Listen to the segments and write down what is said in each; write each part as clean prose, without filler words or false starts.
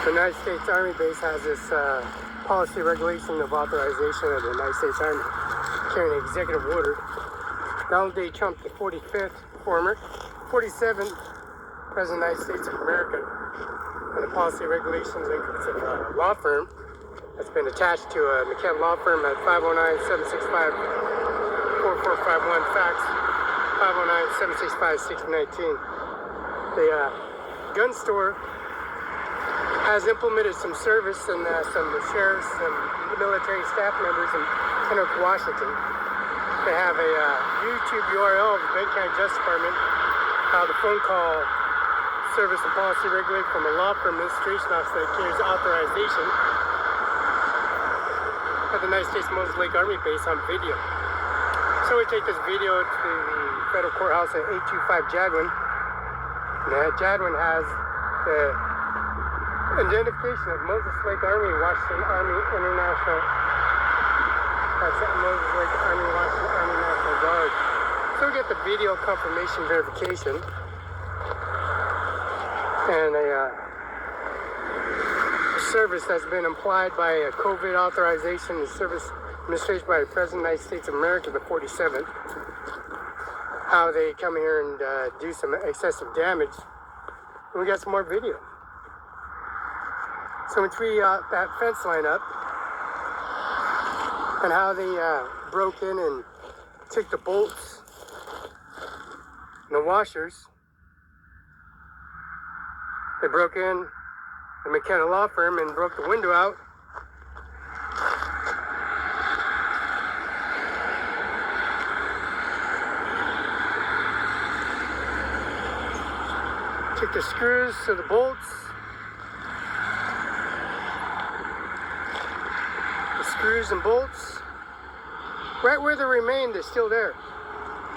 The United States Army base has this policy regulation of authorization of the United States Army carrying an executive order. Donald J. Trump, the 45th former, 47th President of the United States of America. And the policy regulations includes a law firm that's been attached to a McKenna law firm at 509-765-4451 fax, 509-765-619. The gun store has implemented some service and some sheriffs and military staff members in Kennewick, Washington. They have a YouTube URL of the Benton County Justice Department, the phone call service and policy regulated from a law firm administration office that carries authorization at the United States Moses Lake Army Base on video. So we take this video to the federal courthouse at 825 Jadwin. And that Jadwin has the identification of Moses Lake Army, Washington Army International. That's Moses Lake Army, Washington Army National Guard. So we get the video confirmation verification. And a service that's been implied by a COVID authorization and service administration by the President of the United States of America, the 47th. How they come here and do some excessive damage. And we got some more video. So we tree that fence line up and how they broke in and took the bolts and the washers. They broke in the McKenna law firm and broke the window out. Took the screws to the bolts. The screws and bolts. Right where they remained, they're still there.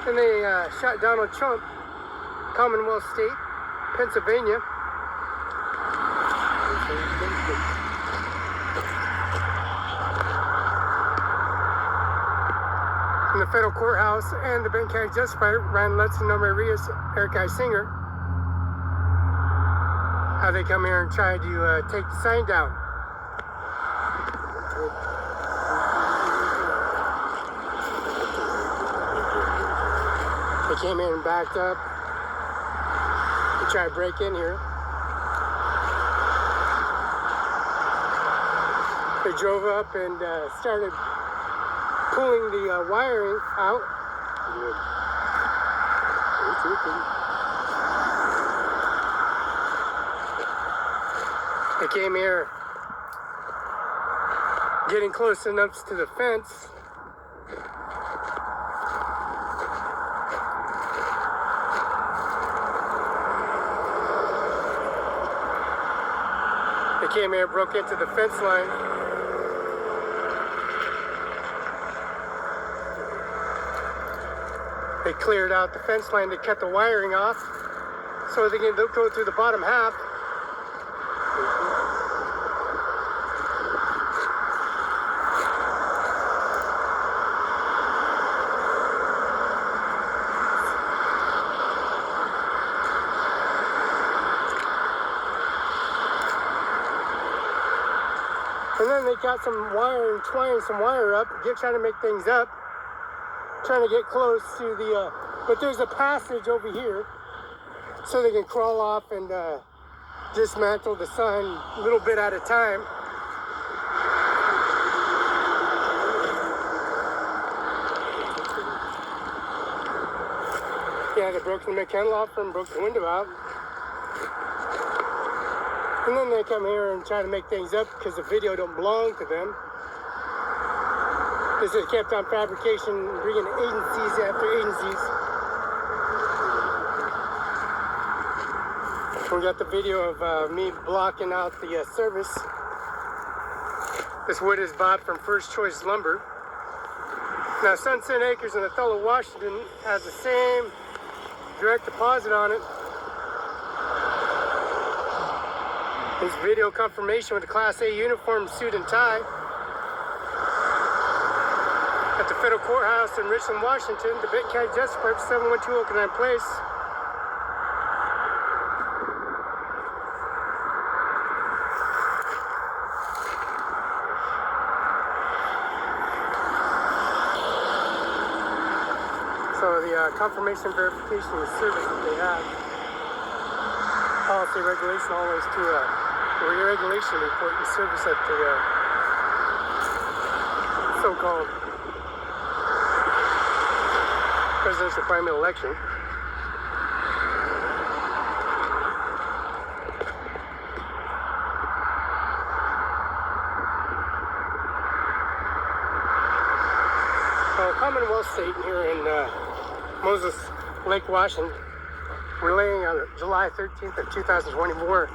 Then they shot Donald Trump, Commonwealth State, Pennsylvania. In the federal courthouse and the Benton County Justice Department ran Letson No Maria's Eric I. Singer. How they come here and try to take the sign down. They came in and backed up. They tried to break in here. They drove up and started pulling the wiring out. They came here getting close enough to the fence. They came here, broke into the fence line. They cleared out the fence line. They cut the wiring off so they can go through the bottom half. And then they got some wire and twining some wire up, trying to make things up. Trying to get close to the, but there's a passage over here so they can crawl off and dismantle the sign a little bit at a time. Yeah, they broke the McKenna law firm, broke the window out. And then they come here and try to make things up because the video don't belong to them. This is kept on fabrication, bringing agencies after agencies. We got the video of me blocking out the service. This wood is bought from First Choice Lumber. Now, Sunset Acres in Othello, Washington has the same direct deposit on it. This video confirmation with a Class A uniform, suit and tie. At the federal courthouse in Richland, Washington, the Benton County Justice Department, 712 Oakland Place. confirmation verification of service that they have. Policy regulation always to a regulation report and service at the so-called presidential primary election. Commonwealth State here in Moses Lake, Washington, relaying on July 13th of 2024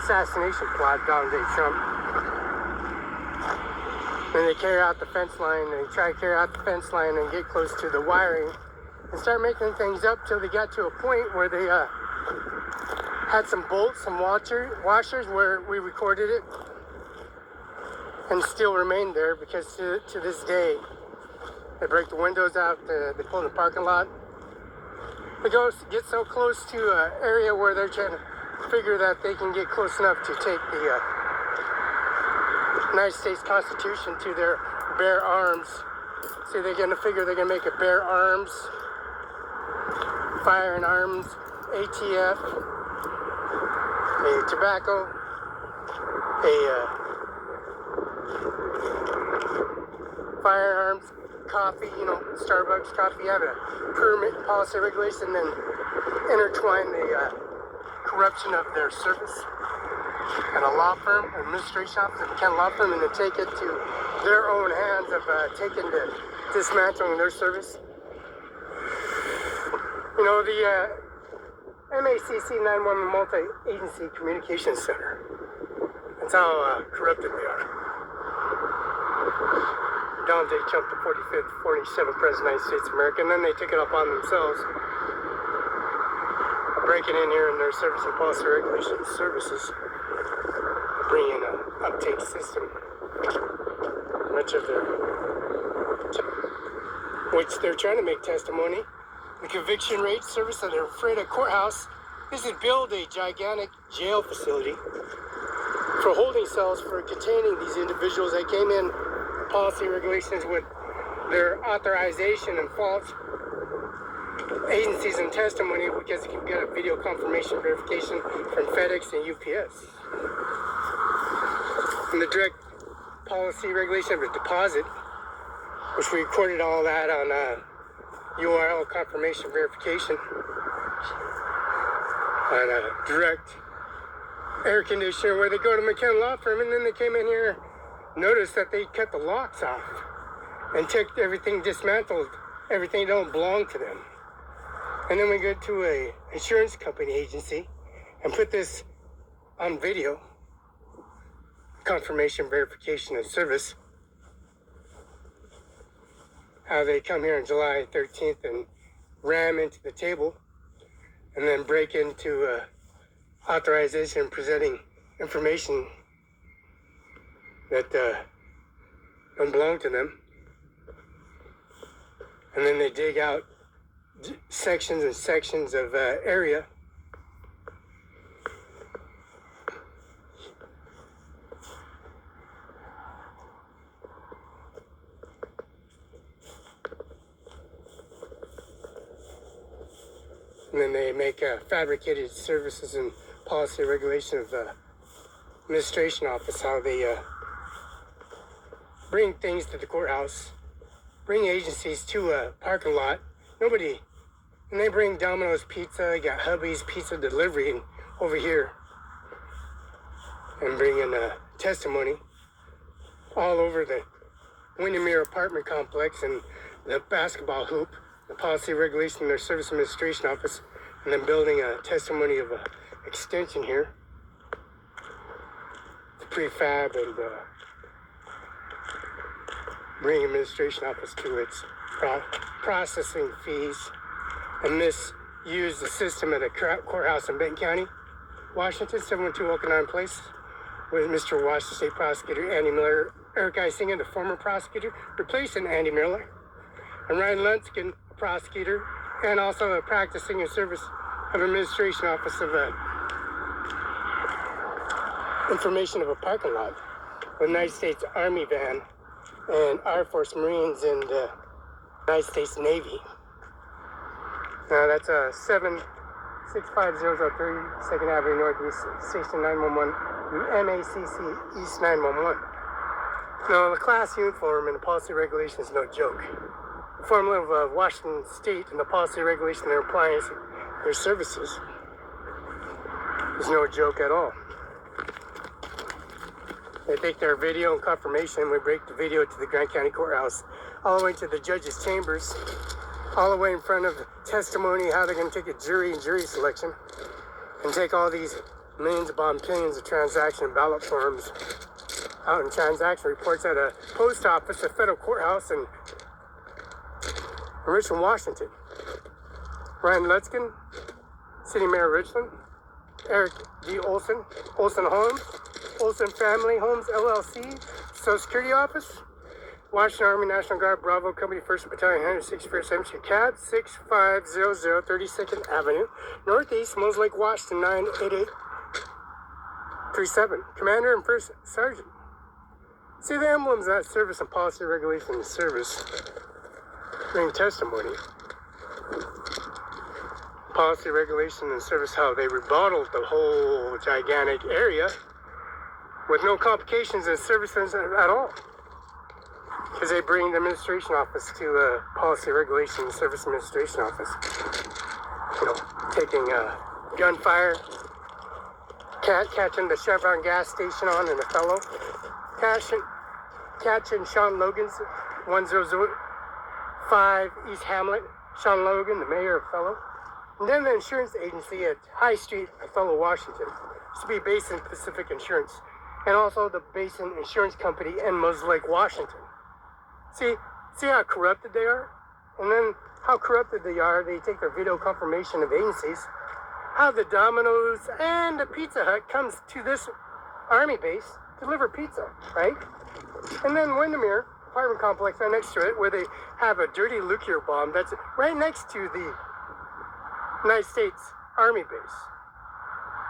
assassination plot Donald J. Trump. Then they carry out the fence line, and they try to carry out the fence line and get close to the wiring and start making things up till they got to a point where they had some bolts, some washers where we recorded it, and still remained there because to this day, they break the windows out, they pull in the parking lot. They get so close to an area where they're trying to figure that they can get close enough to take the United States Constitution to their bare arms. See, they're going to figure they're going to make a bare arms, fire and arms, ATF, a tobacco, a firearms, coffee, Starbucks coffee, have a permit, policy, regulation, then intertwine the corruption of their service and a law firm, administration office, a McKenna law firm, and then take it to their own hands of taking the dismantling their service. The MACC 911 Multi-Agency Communications Center. That's how corrupted they are. Donald J. Trump, the 45th, 47th President of the United States of America, and then they took it upon themselves, breaking in here in their service and policy regulation services, bringing an uptake system, much of their, which they're trying to make testimony. The conviction rate service that they're afraid of courthouse is to build a gigantic jail facility for holding cells for containing these individuals that came in policy regulations with their authorization and false agencies and testimony because you can get a video confirmation verification from FedEx and UPS. And the direct policy regulation of a deposit, which we recorded all that on URL confirmation verification on a direct air conditioner where they go to McKenna Law Firm, and then they came in here, noticed that they cut the locks off and took everything, dismantled everything that don't belong to them. And then we go to a insurance company agency and put this on video, confirmation verification of service, how they come here on July 13th and ram into the table and then break into authorization presenting information that don't belong to them. And then they dig out sections and sections of area. And then they make fabricated services and policy regulation of the administration office, how they bring things to the courthouse, bring agencies to a parking lot. Nobody, and they bring Domino's Pizza, they got Hubby's Pizza Delivery over here, and bring in testimony all over the Windermere apartment complex and the basketball hoop, the policy regulation in their service administration office, and then building a testimony of an extension here, the prefab, and bring administration office to its processing fees, and misuse the system at a courthouse in Benton County, Washington, 712 Okanagan Place, with Mr. Washington State Prosecutor Andy Miller, Eric I. Singh, the former prosecutor, replacing Andy Miller, and Ryan Lunskin, a prosecutor, and also a practicing in service of administration office of information of a parking lot with United States Army van and Air Force Marines and United States Navy. That's 76503 2nd Avenue Northeast, Station 911, MACC East 911. Now, the class uniform and the policy regulation is no joke. The formula of Washington State and the policy regulation they're applying their services is no joke at all. They take their video and confirmation, we break the video to the Grant County Courthouse, all the way to the judge's chambers, all the way in front of the testimony, how they're going to take a jury and jury selection, and take all these millions upon billions of transaction and ballot forms out in transaction reports at a post office, a federal courthouse in Richland, Washington. Ryan Lutzkin, City Mayor of Richland, Eric D. Olson, Olson Homes, Olson Family Homes LLC, Social Security Office, Washington Army National Guard Bravo Company 1st Battalion 161st Infantry CAD 6500 32nd Avenue, Northeast, Mose Lake, Washington 98837. Commander and First Sergeant. See the emblems of that service and policy regulation and service during testimony. Policy regulation and service, how they rebottled the whole gigantic area with no complications in services at all. Because they bring the administration office to policy regulation and service administration office. You know, taking gunfire, catching the Chevron gas station on in Othello, catching Sean Logan's 1005 East Hamlet, Sean Logan, the mayor of Othello. And then the insurance agency at High Street, Othello, Washington. Used to be based in Pacific Insurance. And also the Basin Insurance Company in Mose Lake, Washington. See how corrupted they are? And then how corrupted they are, they take their video confirmation of agencies. How the Domino's and the Pizza Hut comes to this Army base to deliver pizza, right? And then Windermere apartment complex right next to it, where they have a dirty nuclear bomb that's right next to the United States Army base.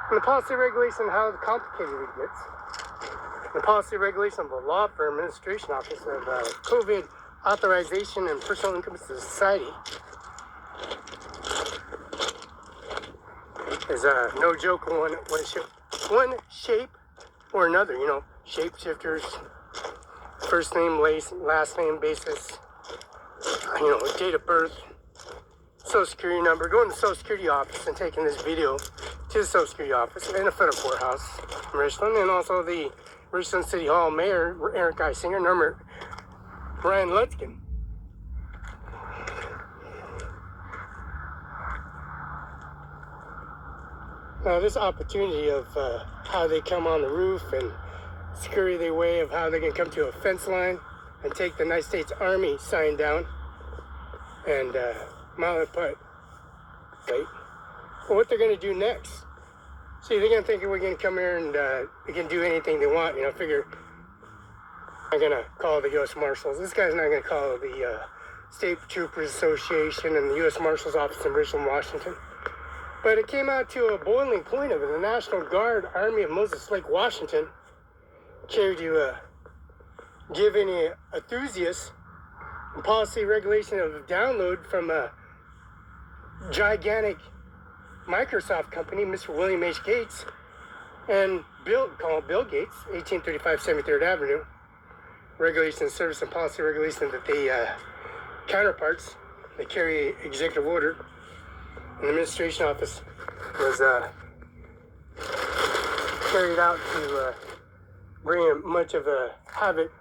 And the policy regulation, how complicated it gets. The policy regulation of the law firm administration office of COVID authorization and personal income society is no joke one shape or another. You know, shapeshifters, first name, last name basis, you know, date of birth, social security number, going to the social security office and taking this video to the social security office in a federal courthouse in Richland, and also the Richland City Hall Mayor, Eric I. Singer, number Ryan Lutzkin. Now this opportunity of how they come on the roof and scurry their way of how they can come to a fence line and take the United States Army sign down and mile it apart. Right? Well, what they're going to do next? See, they're going to think we're going to come here and they can do anything they want. You know, figure I'm going to call the U.S. Marshals. This guy's not going to call the State Troopers Association and the U.S. Marshal's office in Richland, Washington. But it came out to a boiling point of it. The National Guard Army of Moses Lake, Washington, cared to give any enthusiasts a policy regulation of download from a gigantic Microsoft company, Mr. William H. Gates, and called Bill Gates, 1835 73rd Avenue, regulation, service, and policy regulation that they counterparts, they carry executive order, and the administration office was carried out to bring much of a habit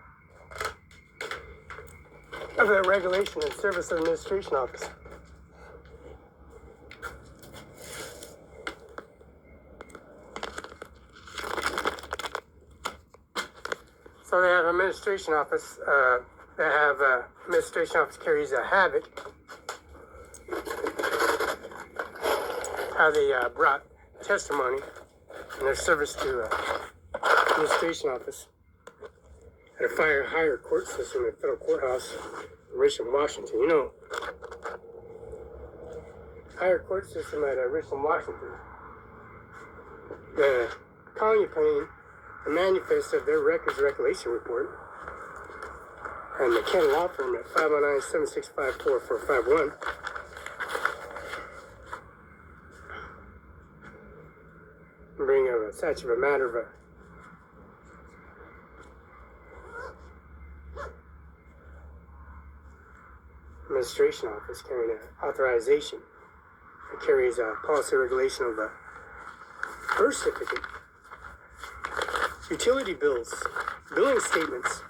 of the regulation and service administration office. So they have an administration office, administration office carries a habit, how they brought testimony in their service to administration office at a higher court system at federal courthouse in Richland, Washington. You know, higher court system at Richland, Washington. The colony plane, the manifest of their records recollection report, and the Ken Law Firm at 509-765-4451 bring up such of a matter of a administration office carrying an authorization. It carries a policy regulation of the birth certificate, utility bills, billing statements.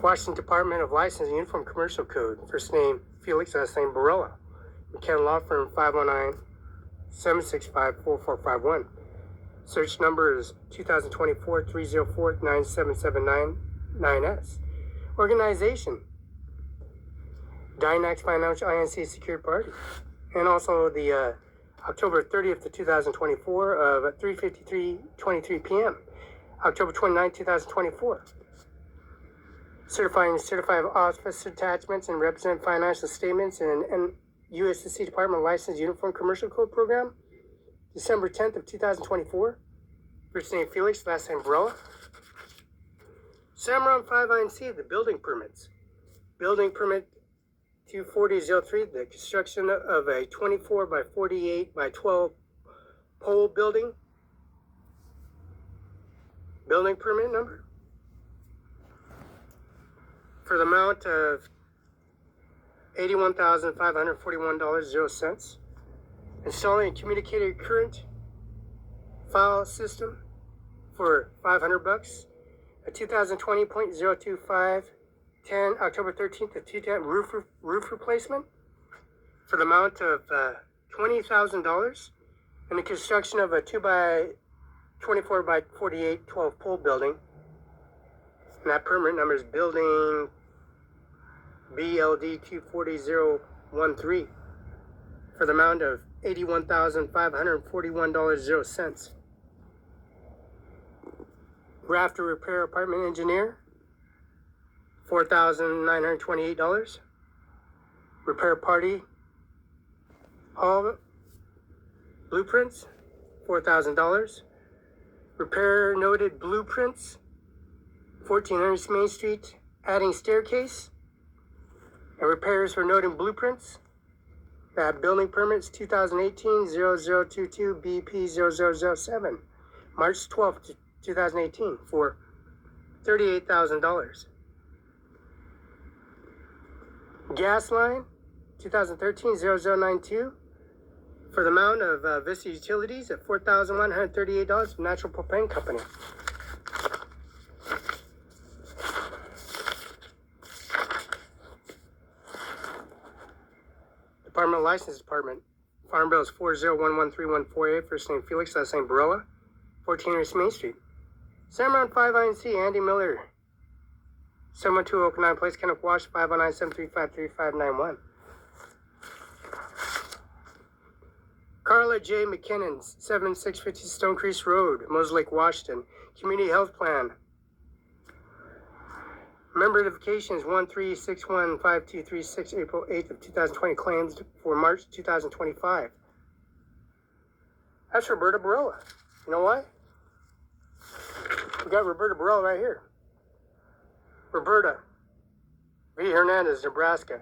Washington Department of License and Uniform Commercial Code. First name Felix, last name Barela. McKenna Law Firm 509-765-4451. Search number is 2024-304-9779-9S. Organization Dynax Financial INC Secured Party. And also the October 30th of 2024 of 3:53:23 p.m. October 29th, 2024. Certified office attachments and represent financial statements and USC Department of License Uniform Commercial Code Program, December 10th of 2024. First name Felix, last name Barela. CIMARON5INC, the building permits. Building permit 24003, the construction of a 24 by 48 by 12 pole building. Building permit number. For the amount of $81,541.00. Installing a communicator current file system for $500. A 2020.025 10 October 13th of 2010 roof replacement for the amount of $20,000. And the construction of a 2 by 24 by 48 12 pole building. And that permit number is building BLD 240-013 for the amount of $81,541.00. Rafter repair apartment engineer, $4,928. Repair party all blueprints, $4,000. Repair noted blueprints, 1400 Main Street, adding staircase. And repairs for noted blueprints. That building permits 2018-0022 BP0007, March 12th, 2018 for $38,000. Gas line 2013-0092 for the amount of Vista Utilities at $4,138 from Natural Propane Company. Department of License Department. Farm Bill is 40113148. First name Felix, last name Barela. 1400 Main Street. CIMARON5INC, Andy Miller. 712 Oak Place, Kenneth Wash, 509-735-3591. Carla J. McKinnon, 7650 Stonecrease Road, Moses Lake, Washington. Community Health Plan. Member notifications 13615236, April 8th of 2020, claims for March 2025. That's Roberta Barela. You know why? We got Roberta Barela right here. Roberta V. Hernandez, Nebraska.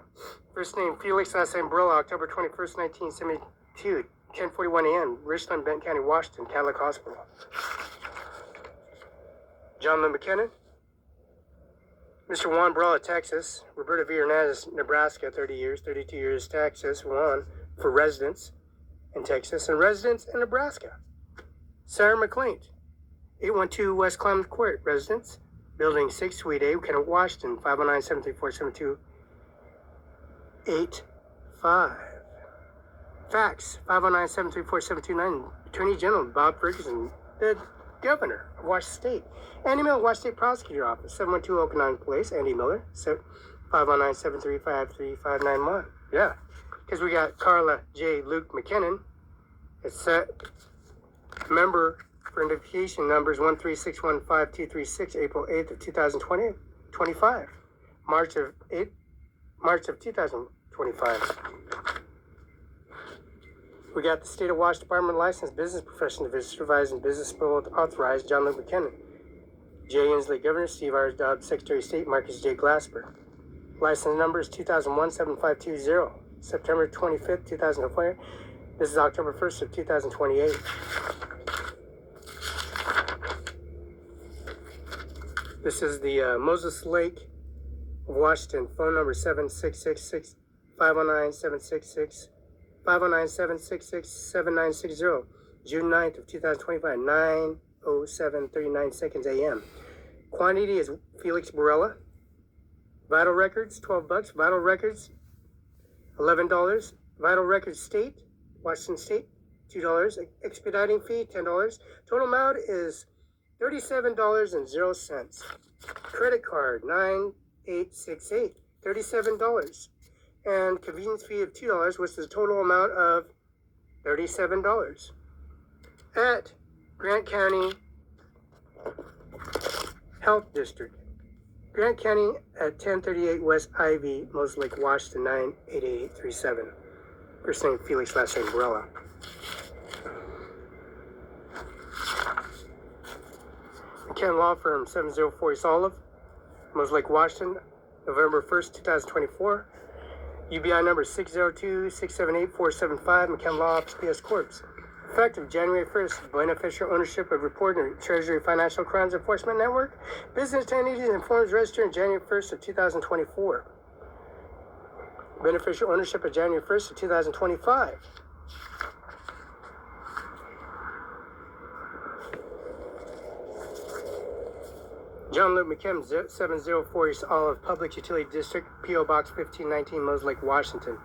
First name Felix, last name Barela, October 21st, 1972, 10:41 a.m., Richland, Benton County, Washington, Catholic Hospital. John Lynn McKinnon. Mr. Juan Barela, Texas. Roberta V. Hernandez, Nebraska, 30 years, 32 years, Texas. Juan for residents in Texas and residents in Nebraska. Sarah McLean, 812 West Clemens Court, residents. Building 6, Suite A, Kenneth, Washington, 509-734-7285. Fax, 509-734-729. Attorney General Bob Ferguson, the Governor of Washington State. Andy Miller, Washington State Prosecutor Office, 712 Okanagan Place, Andy Miller, 509-735-3591. Yeah, because we got Carla J. Luke McKinnon. It's member for identification numbers 13615-236, April 8th of 2020. 25. March of 2025. We got the State of Washington Department licensed business professional division supervising business bureau authorized John Luke McKinnon. J. Inslee, Governor. Steve R. Dobbs, Secretary of State. Marcus J. Glasper. License number is 2001-7520. September 25th, 2005. This is October 1st of 2028. This is the Moses Lake of Washington. Phone number 766 509-766 509-766-7960. June 9th of 2025, 9:07:39 seconds a.m. Quantity is Felix Barela. Vital records, $12. Vital records, $11. Vital records state, Washington State, $2. Expediting fee, $10. Total amount is $37.00. Credit card, 9868, $37. And convenience fee of $2, which is a total amount of $37. At Grant County Health District. Grant County at 1038 West Ivy, Moses Lake, Washington, 98837. First name Felix, last name Barela. McKinnon Law Firm, 704 East Olive, Moses Lake, Washington, November 1st, 2024. UBI number 602-678-475, McKinnon Law Office, PS Corps. Effective January 1st, beneficial ownership of reporting Treasury Financial Crimes Enforcement Network. Business entities and forms registered on January 1st of 2024. Beneficial ownership of January 1st of 2025. John Luke McKim, 704 East Olive, Public Utility District, P.O. Box 1519, Moses Lake, Washington.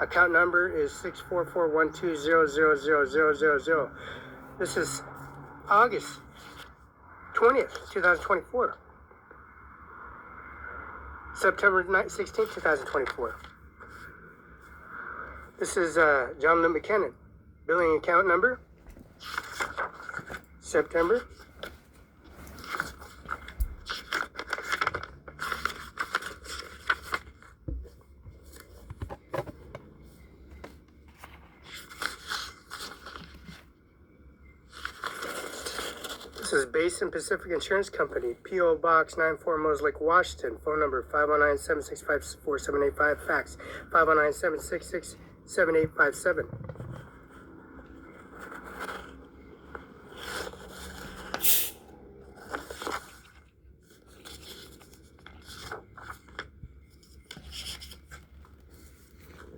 Account number is 64412000000. This is August 20th, 2024. September 16th, 2024. This is John Luke McKinnon. Billing account number, September. This is Basin Pacific Insurance Company, P.O. Box 94, Moses Lake, Washington. Phone number 509-765-4785. Fax 509-766-7857.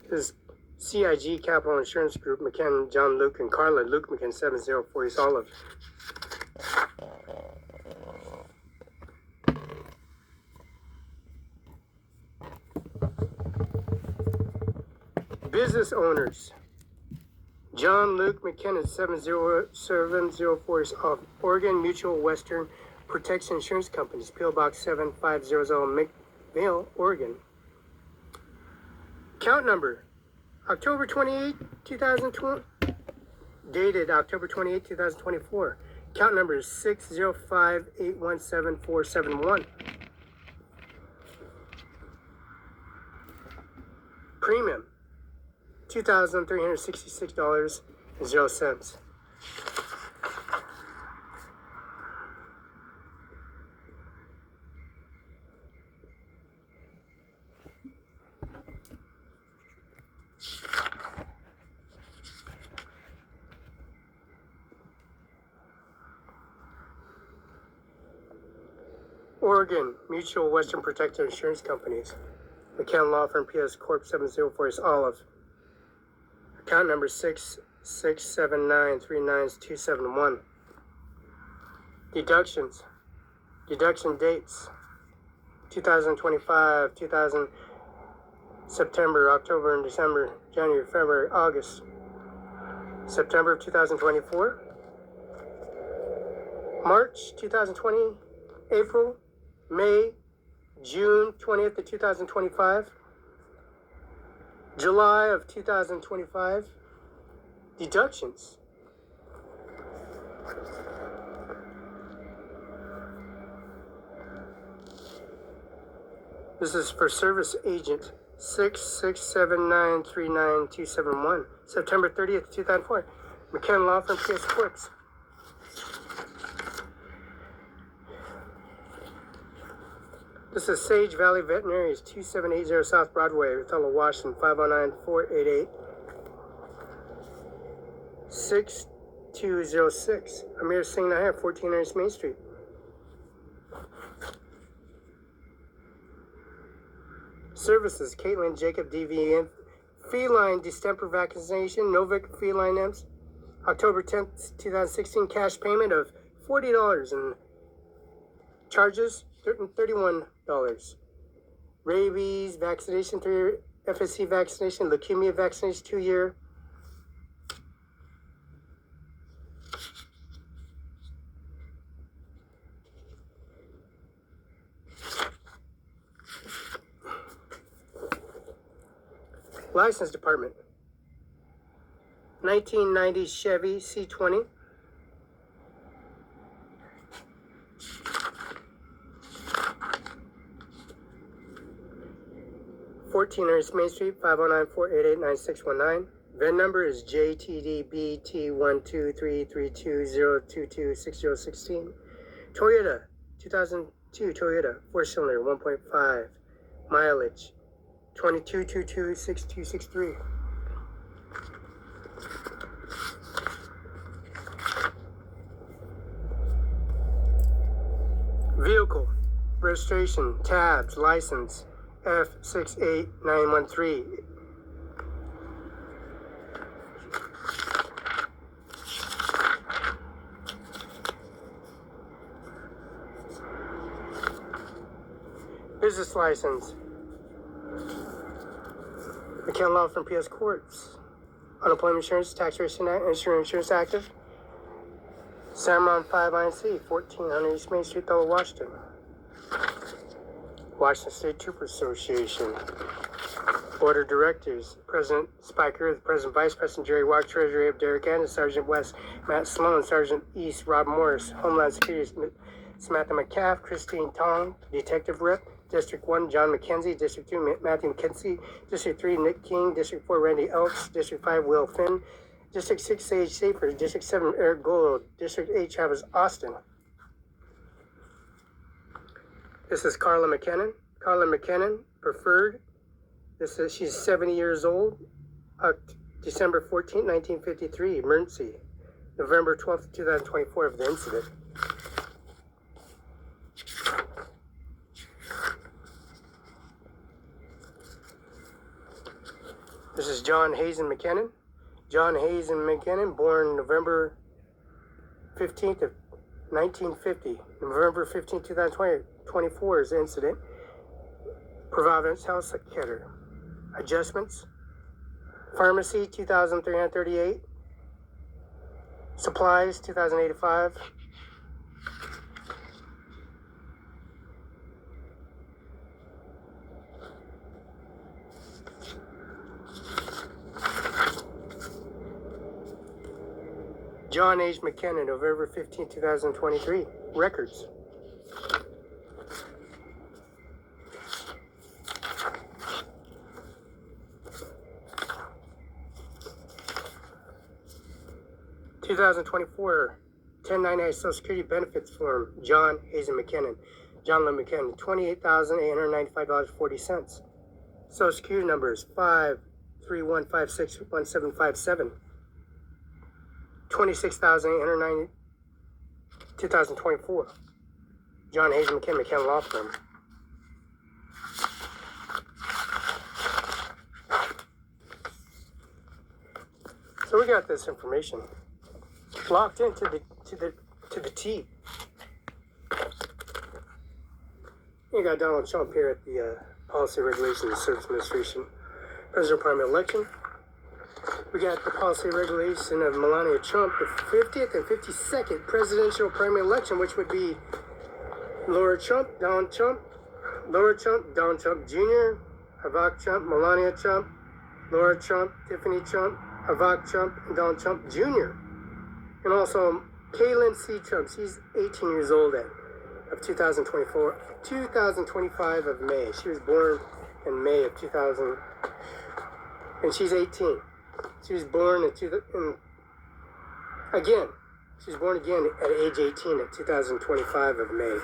This is CIG Capital Insurance Group, McKinnon, John Luke, and Carla. Luke McKinnon, 704 East Olive. Business owners. John Luke McKinnon, 70704 East Olive. Oregon Mutual Western Protection Insurance Companies, P.O. Box 7500, McVale, Oregon. Account number, October 28, 2020. Dated October 28, 2024. Account number is 605817471. Premium, $2,366.00. Oregon Mutual Western Protective Insurance Companies, McKinnon Law Firm, PS Corp. 704 East Olive. Account number 667939271. Deductions. Deduction dates: 2025, 2000, September, October, and December, January, February, August. September of 2024. March 2020, April, May, June 20th of 2025, July of 2025, deductions. This is for service agent 667939271, September 30th, 2004. McKenna Law Firm, PS Courts. This is Sage Valley Veterinaries, 2780 South Broadway, Othello, Washington, 509-488-6206. Ajmer Singh, 1400 Main Street. Services, Caitlin Jacob, DVN, feline distemper vaccination, Novik feline M's, October 10th, 2016, cash payment of $40 and charges $31. Rabies vaccination, 3-year FSC vaccination, leukemia vaccination, 2-year. License department. 1990 Chevy C20. (1400 Main Street, 509-488-9619). VIN number is JTDBT1233202260016. Toyota, 2002 Toyota, 4-cylinder, 1.5. Mileage, 22226263. Vehicle, registration, tabs, license, F68913. Business license. McKenna Law from PS Courts. Unemployment insurance, tax insurance active. CIMARON5INC, 1400 East Main Street, Othello, Washington. Washington State Trooper Association. Board of Directors, President Spiker, the President Vice President Jerry Walk, Treasurer Derek Anderson, Sergeant West Matt Sloan, Sergeant East Rob Morris, Homeland Security Samantha McCaff, Christine Tong, Detective Rep, District 1 John McKenzie, District 2 Matthew McKenzie, District 3 Nick King, District 4 Randy Elks, District 5 Will Finn, District 6 Sage Safer, District 7 Eric Gold, District 8 Travis Austin. This is Carla McKinnon. Carla McKinnon, preferred. She's 70 years old. December 14, 1953, emergency. November 12th, 2024 of the incident. This is John Hazen McKinnon. John Hazen McKinnon, born November 15th of 1950. November 15, 2024 is the incident. Providence Health Care. Adjustments. Pharmacy, 2,338. Supplies, 2,085. John H. McKinnon, November 15, 2023. Records. (2024) 1099 Social Security Benefits Form. John Hazen McKinnon. John Lynn McKinnon. $28,895.40. Social Security numbers 531561757. 26,890. 2024. John Hazen McKinnon, McKenna Law Firm. So we got this information locked into the T. You got Donald Trump here at the Policy Regulations and Service Administration, President Primary Election. We got the policy regulation of Melania Trump, the 50th and 52nd presidential primary election, which would be Laura Trump, Donald Trump, Laura Trump, Donald Trump Jr., Ivanka Trump, Melania Trump, Laura Trump, Tiffany Trump, Ivanka Trump, and Donald Trump Jr. And also Kaylin C. Trump, she's 18 years old at of 2025 of May. She was born in May of 2000, and she's 18. She was born she was born again at age 18 at 2025 of May.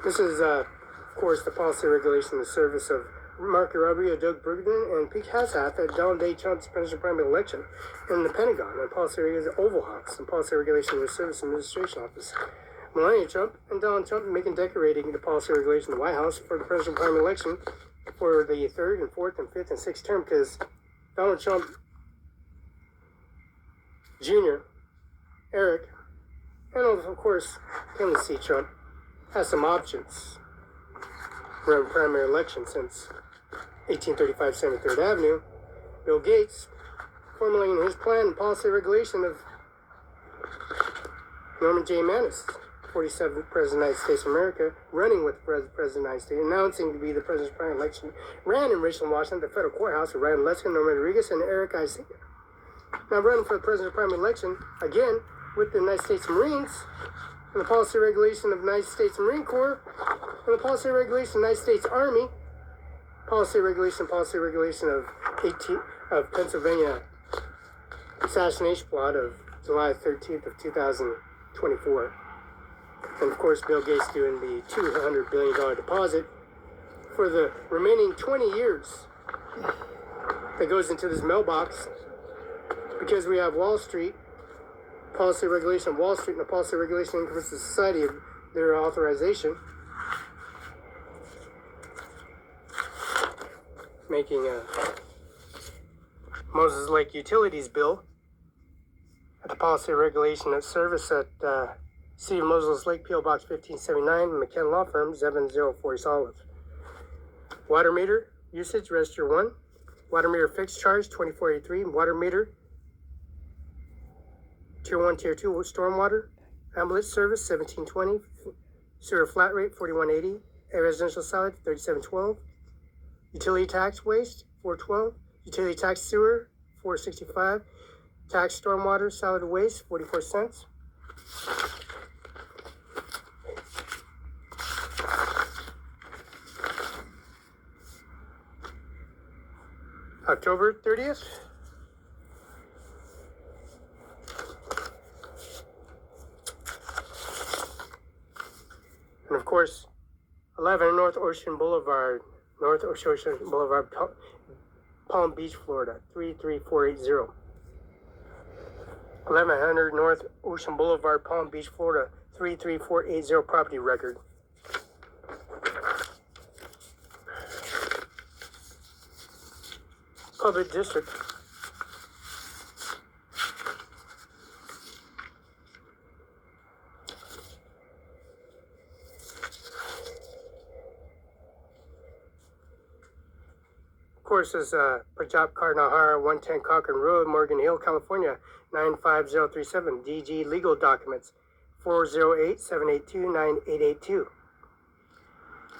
This is, of course, the policy regulation and service of Marco Rubio, Doug Bruggen, and Pete Hassaf at Donald J. Trump's presidential primary election in the Pentagon, and policy regulation Oval House, and policy regulation of the Service Administration Office. Melania Trump and Donald Trump making decorating the policy regulation of the White House for the presidential primary election for the 3rd and 4th and 5th and 6th term, because Donald Trump Jr., Eric, and of course, Kennedy C. Trump has some options for a primary election since 1835 73rd Avenue. Bill Gates formulating his plan and policy regulation of Norman J. Manus, 47th President of the United States of America, running with the President of the United States, announcing to be the President's primary election, ran in Richland, Washington, the federal courthouse with Ryan Lesker, Norman Rodriguez, and Eric I. Singh. Now running for the President's primary election, again, with the United States Marines, and the policy regulation of the United States Marine Corps, and the policy regulation of the United States Army, policy regulation of Pennsylvania assassination plot of July 13th of 2024. And of course, Bill Gates doing the $200 billion deposit for the remaining 20 years that goes into this mailbox, because we have Wall Street, policy regulation of Wall Street, and the policy regulation of the society of their authorization, making a Moses Lake Utilities bill at the policy regulation of service at City of Moses Lake, P.O. Box 1579, McKenna Law Firm, 7040 Olive. Water meter usage, register 1. Water meter fixed charge, 2483. Water meter Tier 1, Tier 2 stormwater. Ambulance service, 1720. Sewer flat rate, 4180. Residential solid, 3712. Utility tax waste, 412. Utility tax sewer, 465. Tax stormwater solid waste, 44 cents. October 30th. And of course, 11 North Ocean Boulevard, Palm Beach, Florida, 33480. 1100 North Ocean Boulevard, Palm Beach, Florida, 33480 property record. Public district. Of course, is Pajab Karnahara, 110 Cochrane Road, Morgan Hill, California, 95037. DG legal documents, 408-782-9882.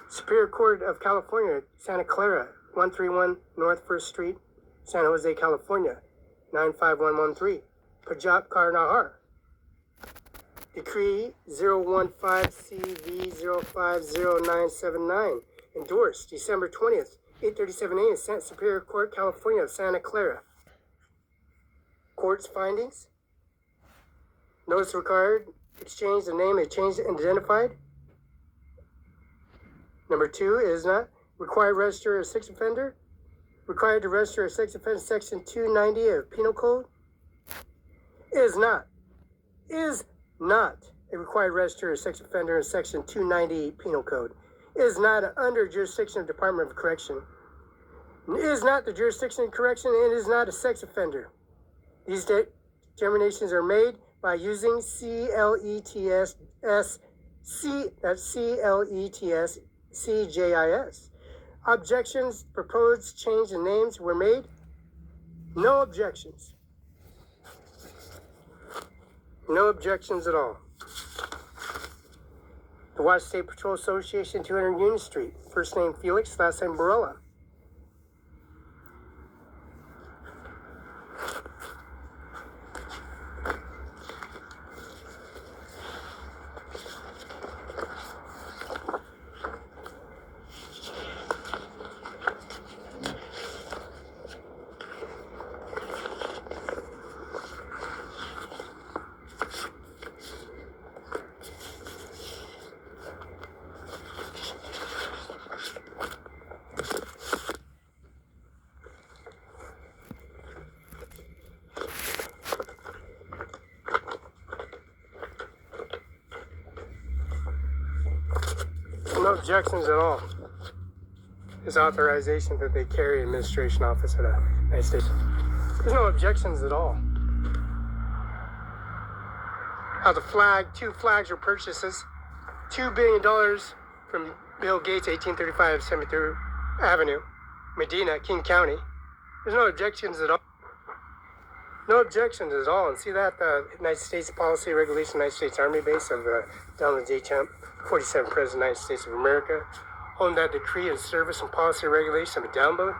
Superior Court of California, Santa Clara, 131 North 1st Street, San Jose, California, 95113. Pajab Karnahar. Decree 015CV050979. Endorsed December 20th, 8:37 a.m. Superior Court, California of Santa Clara. Court's findings. Notice required. Exchange the name, changed and identified. Number 2 is not required to register a sex offender. Required to register a sex offender, section 290 of Penal Code. Is not a required to register a sex offender in section 290 Penal Code. Is not under jurisdiction of Department of Correction. Is not the jurisdiction of correction, and is not a sex offender. These determinations are made by using CLETS. Objections, proposed change in names were made. No objections. No objections at all. The Washington State Patrol Association, 200 Union Street. First name Felix, last name Barela. objections at all. His authorization that they carry administration office at the United States. There's no objections at all. How the flag, 2 flags were purchases, $2 billion from Bill Gates, 1835 73 Avenue, Medina, King County. There's no objections at all. No objections at all. And see that the United States policy regulation, United States Army base of Donald J. Trump, 47 President of the United States of America, holding that decree and service and policy regulation of a download.